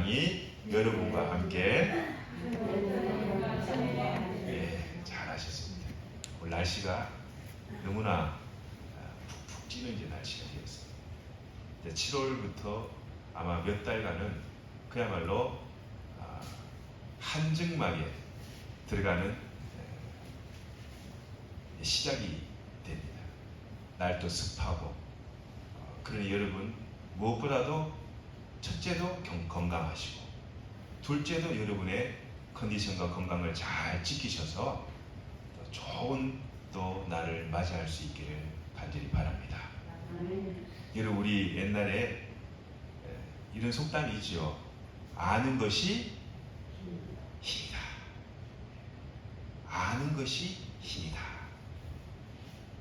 평강이 여러분과 함께. 네, 잘하셨습니다. 오늘 날씨가 너무나 푹푹 찌는 이제 날씨가 되었습니다. 7월부터 아마 몇 달간은 그야말로 한증막에 들어가는 시작이 됩니다. 날도 습하고 그러니 여러분 무엇보다도 첫째도 건강하시고 둘째도 여러분의 컨디션과 건강을 잘 지키셔서 좋은 또 날을 맞이할 수 있기를 간절히 바랍니다. 여러분 우리 옛날에 이런 속담이 있죠. 아는 것이 힘이다. 아는 것이 힘이다.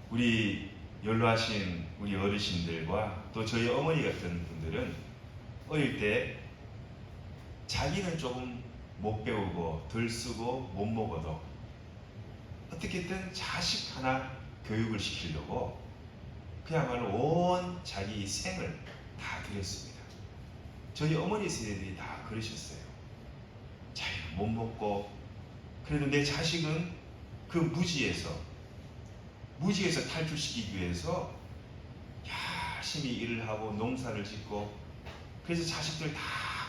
우리 연로하신 우리 어르신들과 또 저희 어머니 같은 분들은 어릴 때 자기는 조금 못 배우고 덜 쓰고 못 먹어도 어떻게든 자식 하나 교육을 시키려고 그야말로 온 자기 생을 다 드렸습니다. 저희 어머니 세대들이 다 그러셨어요. 자기는 못 먹고 그래도 내 자식은 그 무지에서 탈출시키기 위해서 열심히 일을 하고 농사를 짓고 그래서 자식들 다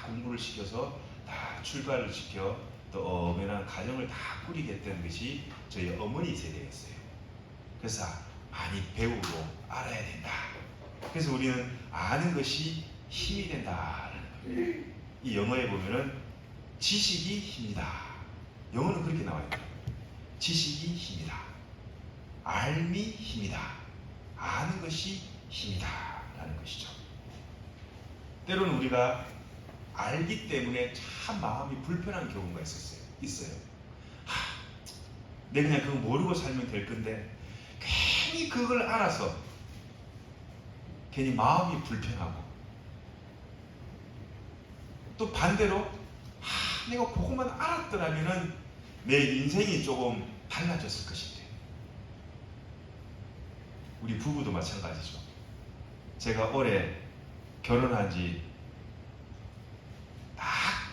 공부를 시켜서 다 출가를 시켜 또 엄연한 가정을 다 꾸리게 했던 것이 저희 어머니 세대였어요. 그래서 많이 배우고 알아야 된다. 그래서 우리는 아는 것이 힘이 된다라는 거예요. 이 영어에 보면은 지식이 힘이다. 영어는 그렇게 나와요. 지식이 힘이다. 알미 힘이다. 아는 것이 힘이다 라는 것이죠. 때로는 우리가 알기 때문에 참 마음이 불편한 경우가 있어요. 내가 그냥 그거 모르고 살면 될 건데 괜히 그걸 알아서 괜히 마음이 불편하고 또 반대로 내가 그것만 알았더라면은 내 인생이 조금 달라졌을 것인데. 우리 부부도 마찬가지죠. 제가 올해 결혼한 지 딱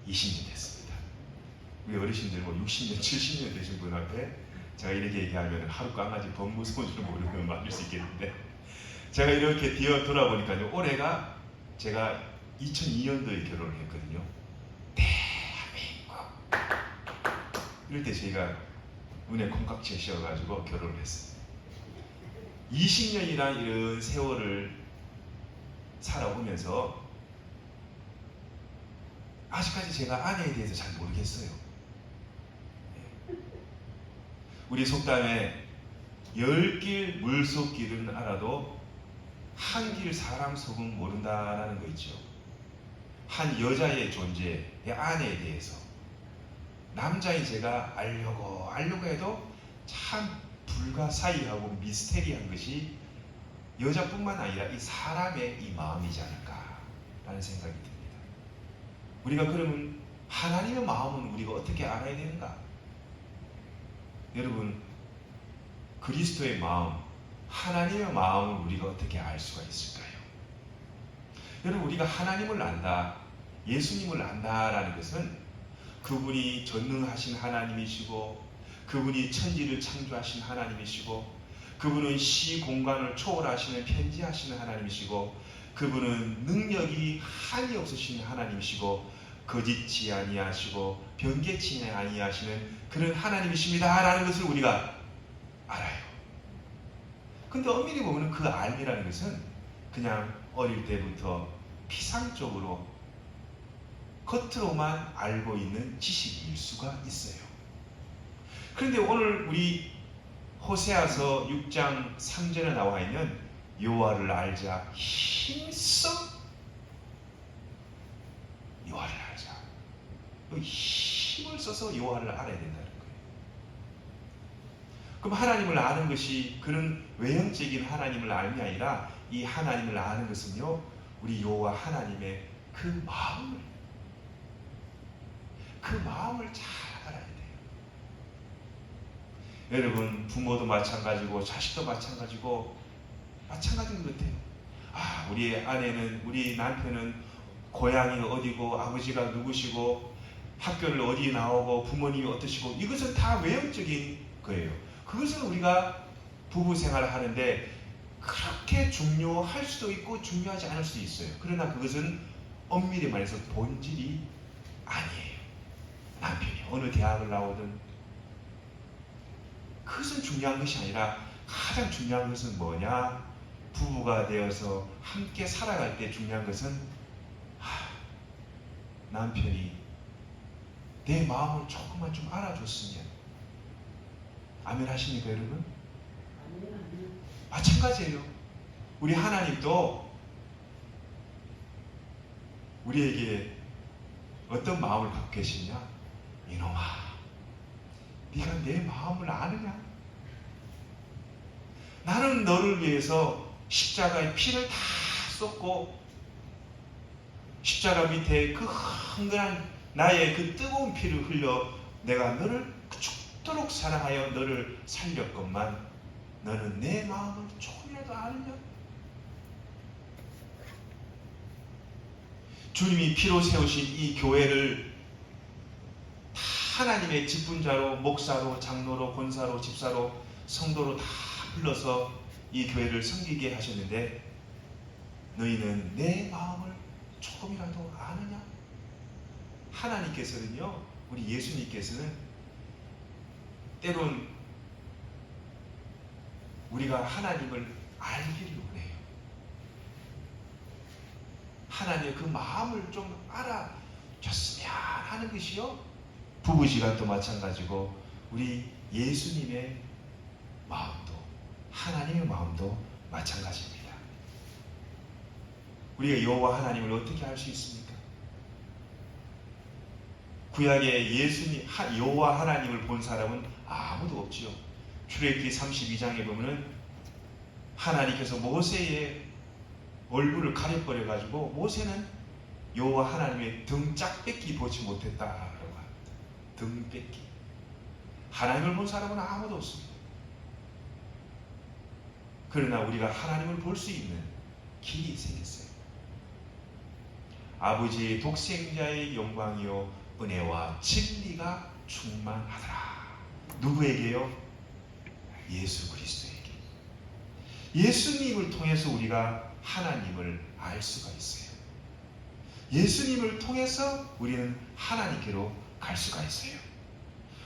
20년 됐습니다. 우리 어르신들 뭐 60년, 70년 되신 분 앞에 제가 이렇게 얘기하면 하루 강아지 법무소인 줄 모르는 건 맞을 수 있겠는데 제가 이렇게 돌아보니까요. 올해가 제가 2002년도에 결혼을 했거든요. 대한민국 이럴 때 저희가 눈에 콩깍지가 씌어가지고 결혼을 했어요. 20년이나 이런 세월을 살아오면서 아직까지 제가 아내에 대해서 잘 모르겠어요. 우리 속담에 10길 물속길은 알아도 한 길 사람 속은 모른다라는 거 있죠. 한 여자의 존재, 아내에 대해서 남자인 제가 알려고 해도 참 불가사의하고 미스테리한 것이 여자뿐만 아니라 이 사람의 이 마음이지 않을까라는 생각이 듭니다. 우리가 그러면 하나님의 마음은 우리가 어떻게 알아야 되는가? 여러분 그리스도의 마음, 하나님의 마음을 우리가 어떻게 알 수가 있을까요? 여러분 우리가 하나님을 안다, 예수님을 안다라는 것은 그분이 전능하신 하나님이시고 그분이 천지를 창조하신 하나님이시고 그분은 시 공간을 초월하시는 편지하시는 하나님이시고 그분은 능력이 한이 없으신 하나님이시고 거짓지 아니하시고 변개치 아니하시는 그런 하나님이십니다라는 것을 우리가 알아요. 근데 엄밀히 보면 그 알미라는 것은 그냥 어릴 때부터 피상적으로 겉으로만 알고 있는 지식일 수가 있어요. 그런데 오늘 우리 호세아서 6장 3절에 나와 있는 여호와를 알자, 힘써 여호와를 알자. 힘을 써서 여호와를 알아야 된다는 거예요. 그럼 하나님을 아는 것이 그런 외형적인 하나님을 알이 아니라 이 하나님을 아는 것은요, 우리 여호와 하나님의 그 마음을 잘 알아야 돼요. 여러분 부모도 마찬가지고 자식도 마찬가진 것 같아요. 우리 아내는, 우리 남편은 고향이 어디고 아버지가 누구시고 학교를 어디 나오고 부모님이 어떠시고 이것은 다 외형적인 거예요. 그것은 우리가 부부 생활을 하는데 그렇게 중요할 수도 있고 중요하지 않을 수도 있어요. 그러나 그것은 엄밀히 말해서 본질이 아니에요. 남편이 어느 대학을 나오든 그것은 중요한 것이 아니라 가장 중요한 것은 뭐냐? 부부가 되어서 함께 살아갈 때 중요한 것은 남편이 내 마음을 조금만 좀 알아줬으면. 아멘 하십니까 여러분? 마찬가지예요. 우리 하나님도 우리에게 어떤 마음을 갖고 계시냐? 이놈아, 네가 내 마음을 아느냐? 나는 너를 위해서 십자가의 피를 다 쏟고 십자가 밑에 그 흥건한 나의 그 뜨거운 피를 흘려 내가 너를 죽도록 사랑하여 너를 살렸건만 너는 내 마음을 조금이라도 아느냐? 주님이 피로 세우신 이 교회를 다 하나님의 직분자로 목사로 장로로 권사로 집사로 성도로 다 불러서 이 교회를 섬기게 하셨는데 너희는 내 마음을 조금이라도 아느냐? 하나님께서는요, 우리 예수님께서는 때론 우리가 하나님을 알기를 원해요. 하나님의 그 마음을 좀 알아줬으면 하는 것이요. 부부시간도 마찬가지고 우리 예수님의 마음도 하나님의 마음도 마찬가지입니다. 우리가 여호와 하나님을 어떻게 알 수 있습니까? 구약에 예수님 여호와 하나님을 본 사람은 아무도 없지요. 출애굽기 32장에 보면은 하나님께서 모세의 얼굴을 가려버려 가지고 모세는 여호와 하나님의 등짝뺏기 보지 못했다라고 합니다. 등뺏기. 하나님을 본 사람은 아무도 없습니다. 그러나 우리가 하나님을 볼 수 있는 길이 생겼어요. 아버지의 독생자의 영광이요 은혜와 진리가 충만하더라. 누구에게요? 예수 그리스도에게. 예수님을 통해서 우리가 하나님을 알 수가 있어요. 예수님을 통해서 우리는 하나님께로 갈 수가 있어요.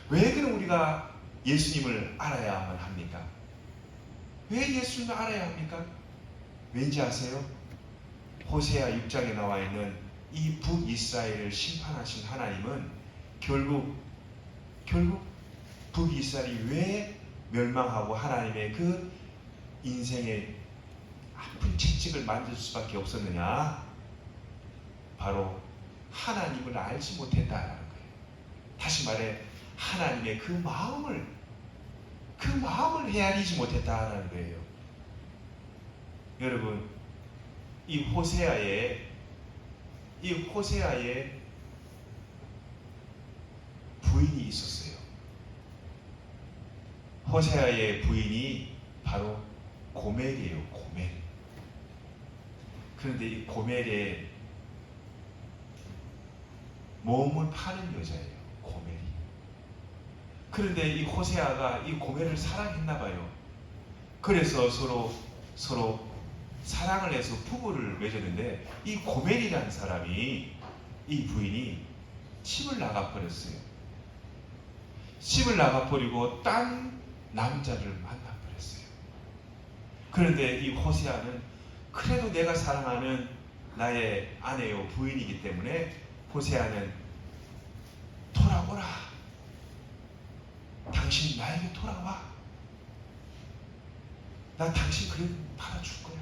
왜 그럼 우리가 예수님을 알아야만 합니까? 왜 예수님을 알아야 합니까? 왠지 아세요? 호세아 6장에 나와 있는 이 북이스라엘을 심판하신 하나님은 결국 북이스라엘이 왜 멸망하고 하나님의 그 인생의 아픈 채찍을 만질 수밖에 없었느냐? 바로 하나님을 알지 못했다라는 거예요. 다시 말해 하나님의 그 마음을 헤아리지 못했다라는 거예요. 여러분, 이 호세아의 부인이 있었어요. 호세아의 부인이 바로 고멜이에요. 고멜. 그런데 이 고멜의 몸을 파는 여자예요. 고멜이. 그런데 이 호세아가 이 고멜을 사랑했나 봐요. 그래서 서로 사랑을 해서 부부를 맺었는데 이 고멜이라는 사람이 이 부인이 집을 나가버렸어요. 집을 나가버리고 딴 남자를 만나버렸어요. 그런데 이 호세아는 그래도 내가 사랑하는 나의 아내요 부인이기 때문에 호세아는 돌아오라. 당신 나에게 돌아와. 나 당신 그래 받아줄 거야.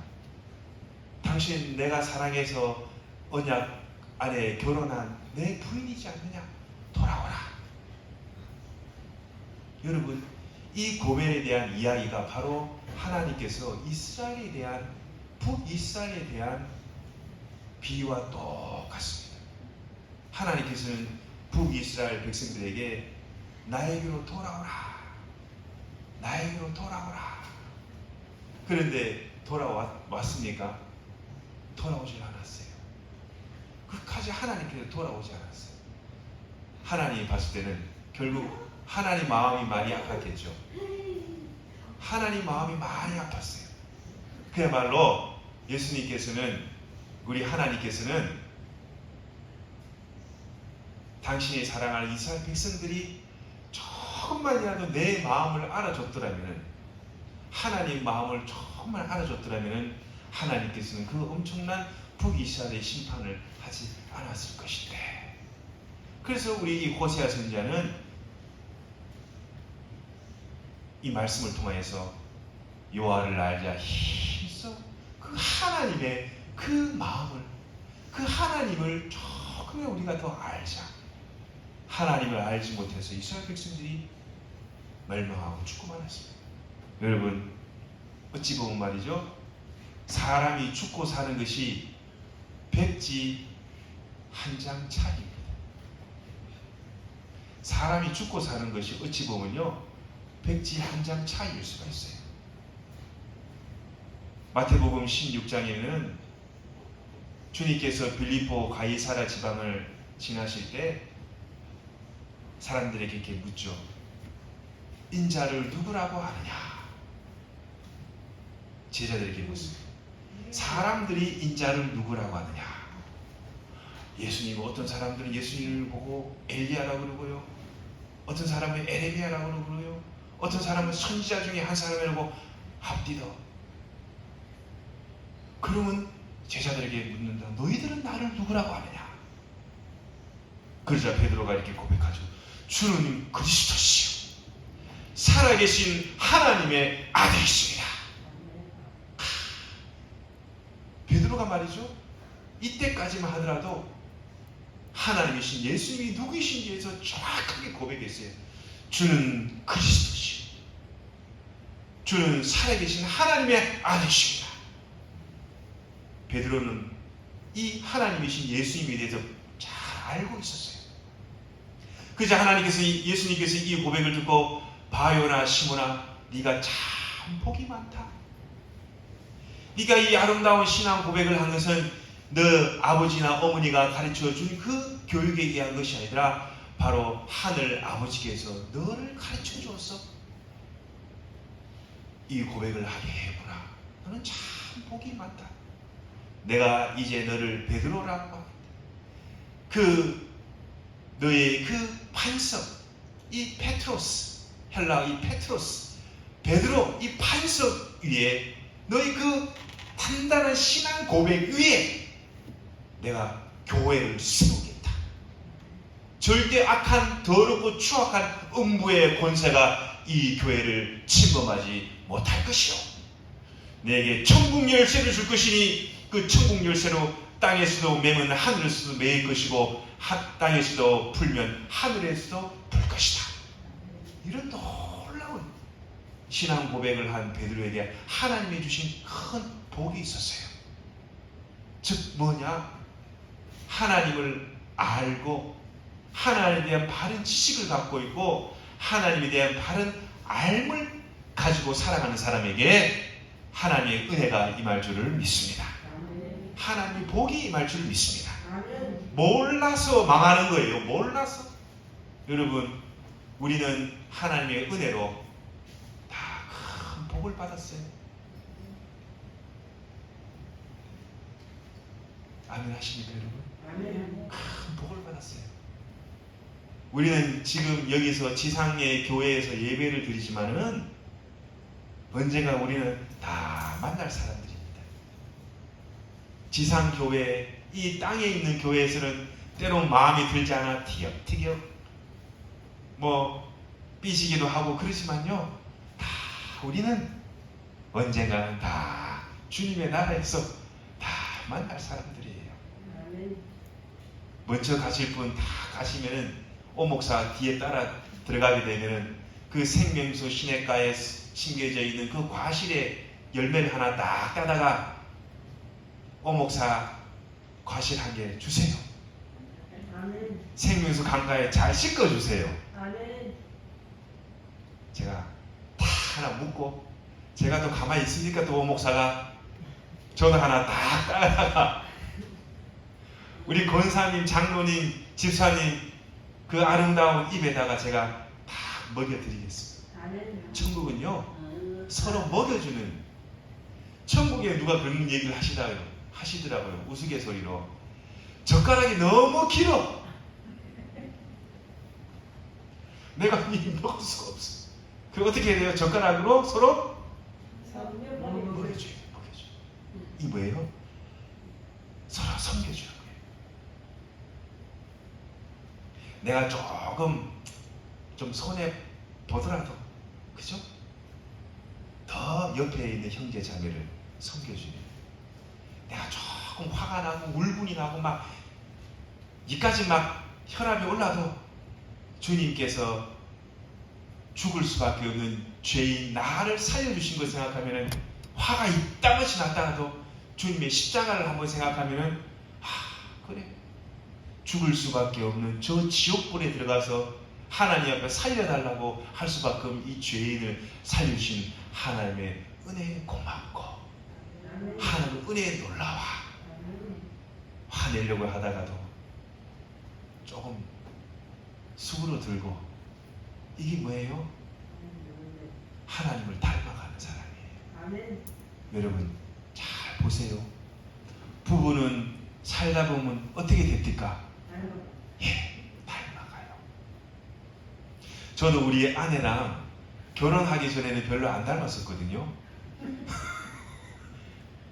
당신 내가 사랑해서 언약 안에 결혼한 내 부인이지 않느냐? 돌아오라. 여러분, 이 고멜에 대한 이야기가 바로 하나님께서 이스라엘에 대한 북이스라엘에 대한 비유와 똑같습니다. 하나님께서는 북이스라엘 백성들에게 나에게로 돌아오라. 나에게로 돌아오라. 그런데 돌아왔습니까? 돌아오질 않았어요. 그 끝까지 하나님께로 돌아오지 않았어요. 하나님이 봤을 때는 결국 하나님 마음이 많이 아팠겠죠. 하나님 마음이 많이 아팠어요. 그야말로 예수님께서는, 우리 하나님께서는 당신이 사랑하는 이스라엘 백성들이 조금만이라도 내 마음을 알아줬더라면, 하나님 마음을 조금만 알아줬더라면 하나님께서는 그 엄청난 북이스라엘의 심판을 하지 않았을 것인데, 그래서 우리 이 호세아 선지자는 이 말씀을 통해서 여호와를 알자 힘써 그 하나님의 그 마음을, 그 하나님을 조금은 우리가 더 알자. 하나님을 알지 못해서 이스라엘 백성들이 멸망하고 죽고 말았습니다. 여러분, 어찌 보면 말이죠, 사람이 죽고 사는 것이 백지 한 장 차이입니다. 사람이 죽고 사는 것이 어찌 보면요, 백지 한 장 차이일 수가 있어요. 마태복음 16장에는 주님께서 빌립보 가이사랴 지방을 지나실 때 사람들에게 이렇게 묻죠. 인자를 누구라고 하느냐? 제자들에게 묻습니다. 사람들이 인자를 누구라고 하느냐? 예수님, 어떤 사람들은 예수님을 보고 엘리야라고 그러고요, 어떤 사람은 에레미야라고 그러고요, 어떤 사람은 선지자 중에 한 사람이라고 합디더. 그러면 제자들에게 묻는다. 너희들은 나를 누구라고 하느냐? 그러자 베드로가 이렇게 고백하죠. 주는 그리스도시요 살아계신 하나님의 아들이십니다. 베드로가 말이죠, 이때까지만 하더라도 하나님이신 예수님이 누구이신지에 대해서 정확하게 고백했어요. 주는 그리스도시요 주는 살아계신 하나님의 아들이십니다. 베드로는 이 하나님이신 예수님에 대해서 잘 알고 있었어요. 그래서 하나님께서, 예수님께서 이 고백을 듣고 바요나 시몬아, 네가 참 복이 많다. 네가 이 아름다운 신앙 고백을 한 것은 너 아버지나 어머니가 가르쳐준 그 교육에 의한 것이 아니라 바로 하늘 아버지께서 너를 가르쳐 주었어. 이 고백을 하게 해보라. 너는 참 복이 많다. 내가 이제 너를 베드로라고 합니다. 너의 그 반석, 이 페트로스, 헬라어 이 페트로스, 베드로, 이 반석 위에, 너의 그 단단한 신앙 고백 위에 내가 교회를 세우겠다. 절대 악한, 더럽고 추악한 음부의 권세가 이 교회를 침범하지 못할 것이요, 내게 천국 열쇠를 줄 것이니 그 천국 열쇠로 땅에서도 매면 하늘에서도 매일 것이고 땅에서도 풀면 하늘에서도 풀 것이다. 이런 놀라운 신앙 고백을 한 베드로에게 하나님이 주신 큰 복이 있었어요. 즉 뭐냐? 하나님을 알고 하나님에 대한 바른 지식을 갖고 있고 하나님에 대한 바른 알을 가지고 살아가는 사람에게 하나님의 은혜가 임할 줄을 믿습니다. 하나님의 복이 임할 줄을 믿습니다. 몰라서 망하는 거예요. 몰라서. 여러분, 우리는 하나님의 은혜로 다 큰 복을 받았어요. 아멘 하십니까, 여러분? 아멘. 큰 복을 받았어요. 우리는 지금 여기서 지상의 교회에서 예배를 드리지만은 언젠가 우리는 다 만날 사람들입니다. 지상교회, 이 땅에 있는 교회에서는 때론 마음이 들지 않아 티격태격 삐지기도 하고 그러지만요, 다 우리는 언젠가는 다 주님의 나라에서 다 만날 사람들이에요. 먼저 가실 분 다 가시면은 오목사 뒤에 따라 들어가게 되면은 그 생명수 시냇가에 심겨져 있는 그 과실에 열매를 하나 딱 따다가 오목사 과실 한 개 주세요. 아멘. 생명수 강가에 잘 씻어주세요. 아멘. 제가 다 하나 묻고, 제가 또 가만히 있으니까 또 오목사가 저도 하나 딱 따다가 우리 권사님, 장로님, 집사님 그 아름다운 입에다가 제가 다 먹여드리겠습니다. 천국은요 서로 먹여주는, 천국에 누가 그런 얘기를 하시더라고요. 우스갯소리로 젓가락이 너무 길어, 내가 이 먹을 수가 없어. 그럼 어떻게 해야 돼요? 젓가락으로 서로 먹여줘요. 이 뭐예요? 서로 섬겨주는 거예요. 내가 조금 좀 손해 보더라도, 그죠? 더 옆에 있는 형제 자매를 섬겨주는. 내가 조금 화가 나고 울분이 나고 막 이까지 막 혈압이 올라도 주님께서 죽을 수밖에 없는 죄인 나를 살려주신 걸 생각하면은, 화가 이따같이 났다가도 주님의 십자가를 한번 생각하면은, 그래, 죽을 수밖에 없는 저 지옥불에 들어가서 하나님 앞에 살려달라고 할 수밖에 없는 이 죄인을 살려주신 하나님의 은혜에 고맙고, 하나님의 은혜에 놀라워. 화내려고 하다가도 조금 수그러들고, 이게 뭐예요? 하나님을 닮아가는 사람이에요. 여러분 잘 보세요. 부부는 살다 보면 어떻게 됩니까? 닮아가요. 저는 우리 아내랑 결혼하기 전에는 별로 안 닮았었거든요.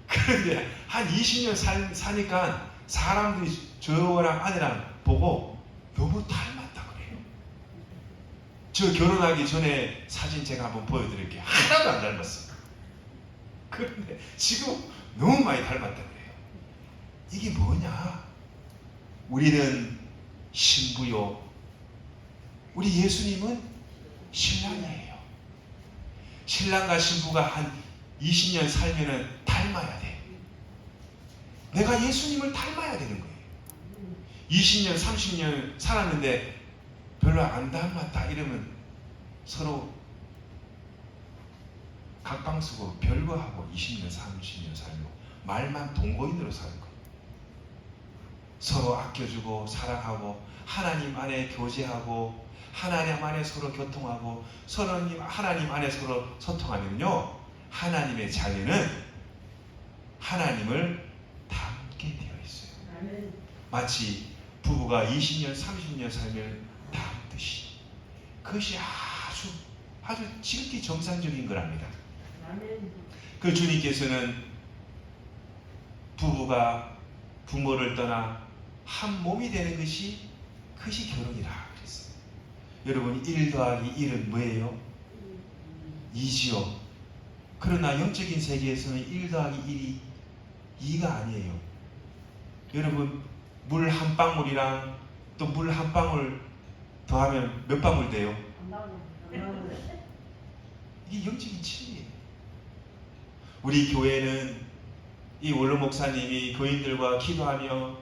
그런데 한 20년 사니까 사람들이 저랑 아내랑 보고 너무 닮았다 그래요. 저 결혼하기 전에 사진 제가 한번 보여드릴게요. 하나도 안 닮았어요. 그런데 지금 너무 많이 닮았다 그래요. 이게 뭐냐? 우리는 신부요, 우리 예수님은 신랑이에요. 신랑과 신부가 한 20년 살면은 닮아야 돼. 내가 예수님을 닮아야 되는 거예요. 20년, 30년 살았는데 별로 안 닮았다 이러면 서로 각방쓰고 별거하고 20년, 30년 살고 말만 동거인으로 사는 거예요. 서로 아껴주고 사랑하고 하나님 안에 교제하고 하나님 안에 서로 교통하고 하나님 안에 서로 소통하면요, 하나님의 자녀는 하나님을 닮게 되어 있어요. 마치 부부가 20년, 30년 살면 닮듯이. 그것이 아주 지극히 정상적인 거랍니다. 그 주님께서는 부부가 부모를 떠나 한 몸이 되는 것이 결혼이라 그랬어요. 여러분 1 더하기 1은 뭐예요? 2지요. 그러나 영적인 세계에서는 1 더하기 1이 2가 아니에요. 여러분 물 한 방울이랑 또 물 한 방울 더하면 몇 방울 돼요? 이게 영적인 진리예요. 우리 교회는 이 원로 목사님이 교인들과 기도하며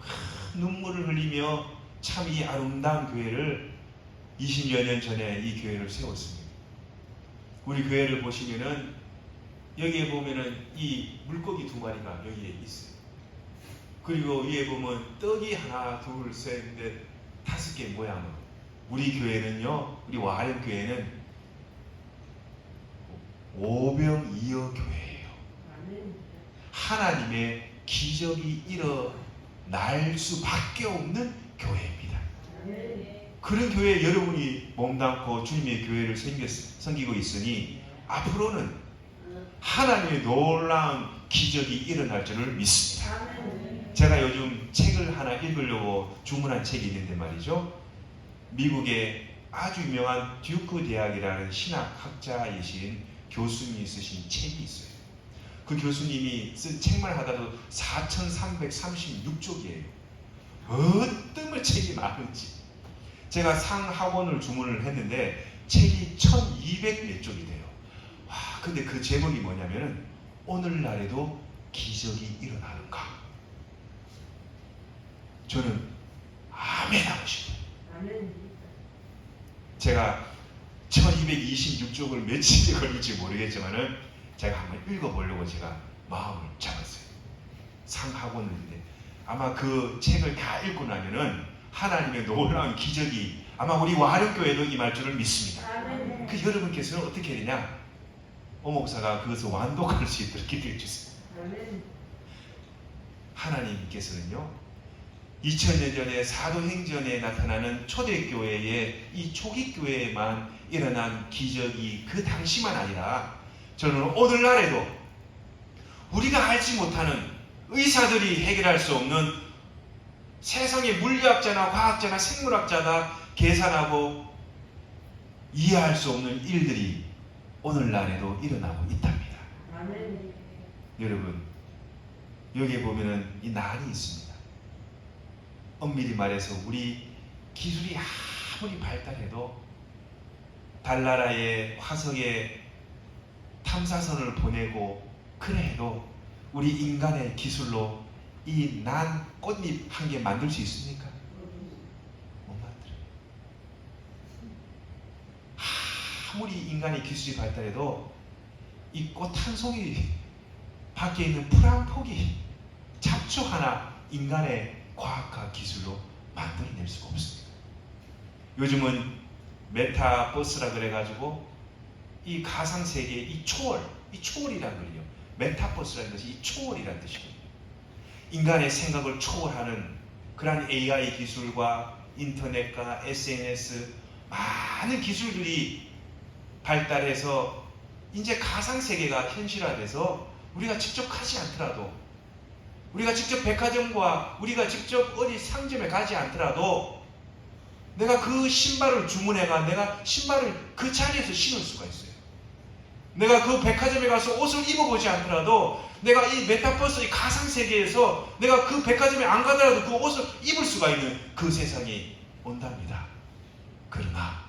눈물을 흘리며 참 이 아름다운 교회를 20여 년 전에 이 교회를 세웠습니다. 우리 교회를 보시면은 여기에 보면은 이 물고기 2마리가 여기에 있어요. 그리고 위에 보면 떡이 하나, 둘, 셋, 넷, 5개 모양으로. 우리 교회는요, 우리 와렘 교회는 오병이어 교회예요. 하나님의 기적이 일어날 수밖에 없는 교회입니다. 그런 교회에 여러분이 몸담고 주님의 교회를 섬기고 있으니 앞으로는 하나님의 놀라운 기적이 일어날 줄을 믿습니다. 제가 요즘 책을 하나 읽으려고 주문한 책이 있는데 말이죠. 미국의 아주 유명한 듀크 대학이라는 신학학자이신 교수님이 쓰신 책이 있어요. 그 교수님이 쓴 책만 하다도 4,336쪽이에요. 어떤 책이 많은지. 제가 상하원을 주문을 했는데 책이 1,200몇 쪽이 돼요. 와, 근데 그 제목이 뭐냐면은 오늘날에도 기적이 일어나는가? 저는 아멘 하고 싶어요. 제가 1226쪽을 며칠이 걸릴지 모르겠지만은 제가 한번 읽어보려고 제가 마음을 잡았어요. 상하원인데 아마 그 책을 다 읽고 나면은 하나님의 놀라운 기적이 아마 우리 와룡교회도 임할 줄을 믿습니다. 그 여러분께서는 어떻게 해야 되냐? 오목사가 그것을 완독할 수 있도록 기도해 주세요. 하나님께서는요, 2000년 전에 사도행전에 나타나는 초대교회의 이 초기교회에만 일어난 기적이 그 당시만 아니라 저는 오늘날에도 우리가 알지 못하는, 의사들이 해결할 수 없는, 세상의 물리학자나 과학자나 생물학자가 계산하고 이해할 수 없는 일들이 오늘날에도 일어나고 있답니다. 여러분, 여기에 보면은 이 난이 있습니다. 엄밀히 말해서 우리 기술이 아무리 발달해도 달나라의 화성에 탐사선을 보내고 그래 해도 우리 인간의 기술로 이 난 꽃잎 한 개 만들 수 있습니까? 못 만들어요. 아무리 인간의 기술이 발달해도 이 꽃 한 송이 밖에 있는 풀 한 포기, 잡초 하나 인간의 과학과 기술로 만들어낼 수가 없습니다. 요즘은 메타버스라 그래가지고 이 가상세계의 이 초월이라는 거예요. 메타버스라는 것이 이 초월이라는 뜻이거든요. 인간의 생각을 초월하는 그러한 AI 기술과 인터넷과 SNS, 많은 기술들이 발달해서 이제 가상세계가 현실화돼서 우리가 직접 가지 않더라도, 우리가 직접 백화점과 우리가 직접 어디 상점에 가지 않더라도 내가 그 신발을 주문해가 내가 신발을 그 자리에서 신을 수가 있어요. 내가 그 백화점에 가서 옷을 입어보지 않더라도 내가 이 메타버스, 이 가상세계에서 내가 그 백화점에 안 가더라도 그 옷을 입을 수가 있는 그 세상이 온답니다. 그러나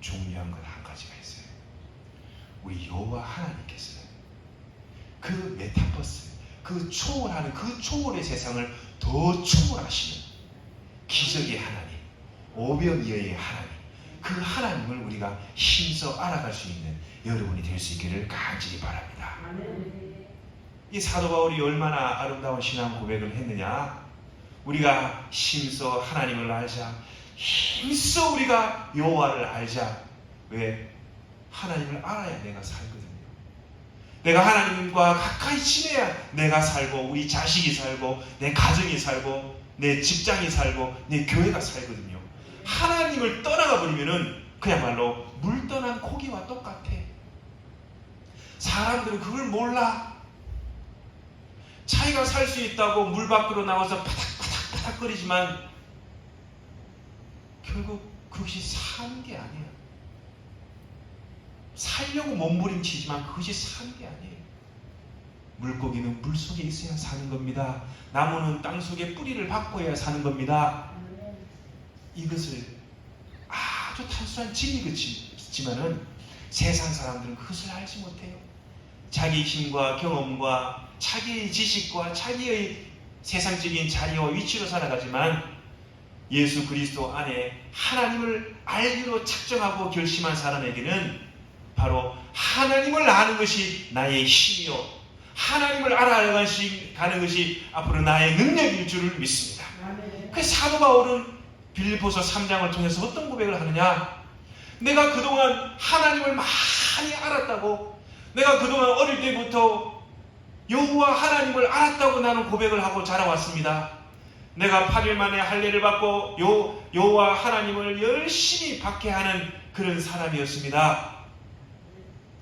중요한 건 한 가지가 있어요. 우리 여호와 하나님께서는 그 메타버스, 그 초월하는 그 초월의 세상을 더 초월하시는 기적의 하나님, 오병이어의 하나님, 그 하나님을 우리가 힘써 알아갈 수 있는 여러분이 될 수 있기를 간절히 바랍니다. 이 사도 바울이 얼마나 아름다운 신앙 고백을 했느냐? 우리가 힘써 하나님을 알자, 힘써 우리가 여호와를 알자. 왜? 하나님을 알아야 내가 살거든요. 내가 하나님과 가까이 지내야 내가 살고, 우리 자식이 살고, 내 가정이 살고, 내 직장이 살고, 내 교회가 살거든요. 하나님을 떠나가 버리면은 그야말로 물 떠난 고기와 똑같아. 사람들은 그걸 몰라. 자기가 살 수 있다고 물 밖으로 나와서 파닥파닥거리지만 결국 그것이 사는 게 아니야. 살려고 몸부림치지만 그것이 사는 게 아니에요. 물고기는 물 속에 있어야 사는 겁니다. 나무는 땅 속에 뿌리를 박고야 사는 겁니다. 이것을 아주 단순한 진리겠지만은 세상 사람들은 그것을 알지 못해요. 자기 힘과 경험과 자기의 지식과 자기의 세상적인 자리와 위치로 살아가지만 예수 그리스도 안에 하나님을 알기로 작정하고 결심한 사람에게는 바로 하나님을 아는 것이 나의 힘이요, 하나님을 알아가는 것이 앞으로 나의 능력일 줄을 믿습니다. 그래서 사도 바울은 빌립보서 3장을 통해서 어떤 고백을 하느냐? 내가 그동안 하나님을 많이 알았다고, 내가 그동안 어릴 때부터 여호와 하나님을 알았다고 나는 고백을 하고 자라왔습니다. 내가 8일 만에 할례를 받고 여호와 하나님을 열심히 박해하는 그런 사람이었습니다.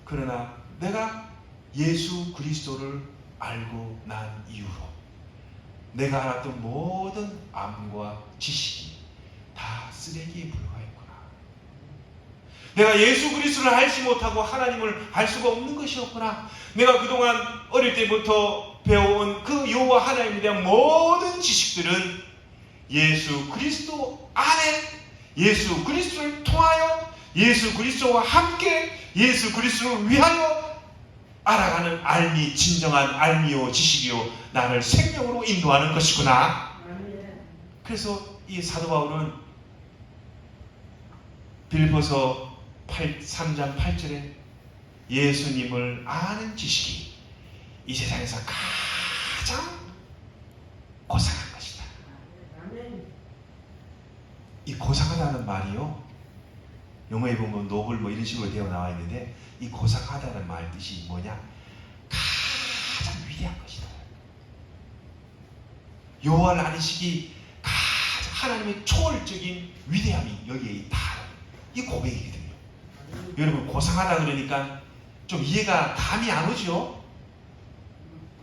그러나 내가 예수 그리스도를 알고 난 이후로 내가 알았던 모든 암과 지식이 다 쓰레기에 불과했구나. 내가 예수 그리스도를 알지 못하고 하나님을 알 수가 없는 것이었구나. 내가 그동안 어릴 때부터 배워온 그 여호와 하나님에 대한 모든 지식들은 예수 그리스도 안에, 예수 그리스도를 통하여, 예수 그리스도와 함께, 예수 그리스도를 위하여 알아가는 알미, 진정한 알미요 지식이요 나를 생명으로 인도하는 것이구나. 그래서 이 사도 바울은 빌립보서 3장 8절에 예수님을 아는 지식이 이 세상에서 가장 고상한 것이다. 이 고상하다는 말이요, 영어에 보면 노블 뭐 이런 식으로 되어 나와 있는데, 이 고상하다는 말 뜻이 뭐냐? 가장 위대한 것이다. 여호와를 아니시기 가장 하나님의 초월적인 위대함이 여기에 있다. 이 고백이거든요. 여러분, 고상하다 그러니까 좀 이해가 감이 안 오죠?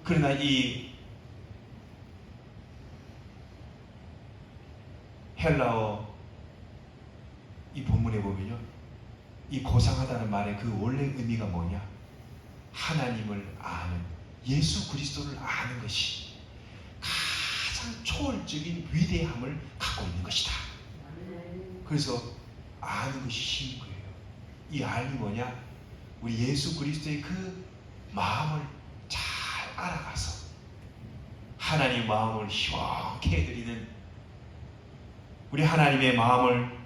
그러나 이 헬라어 이 본문에 보면요, 이 고상하다는 말의 그 원래 의미가 뭐냐? 하나님을 아는, 예수 그리스도를 아는 것이 가장 초월적인 위대함을 갖고 있는 것이다. 그래서 아는 것이 힘인 거예요. 이 알이 뭐냐? 우리 예수 그리스도의 그 마음을 잘 알아가서 하나님의 마음을 시원케 해드리는, 우리 하나님의 마음을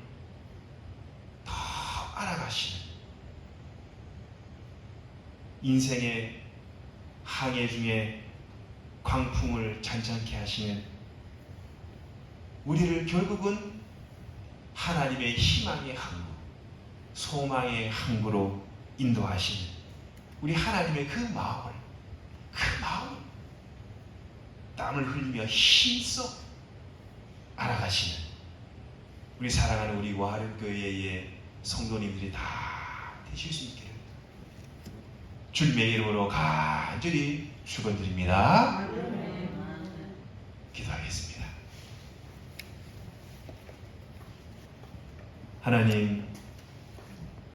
더 알아가시는, 인생의 항해 중에 광풍을 잔잔케 하시는, 우리를 결국은 하나님의 희망의 항구, 소망의 항구로 인도하시는 우리 하나님의 그 마음을 땀을 흘리며 힘써 알아가시는 우리 사랑하는 우리 와룡교회의 성도님들이 다 되실 수 있게 주님의 이름으로 간절히 축원드립니다. 기도하겠습니다. 하나님,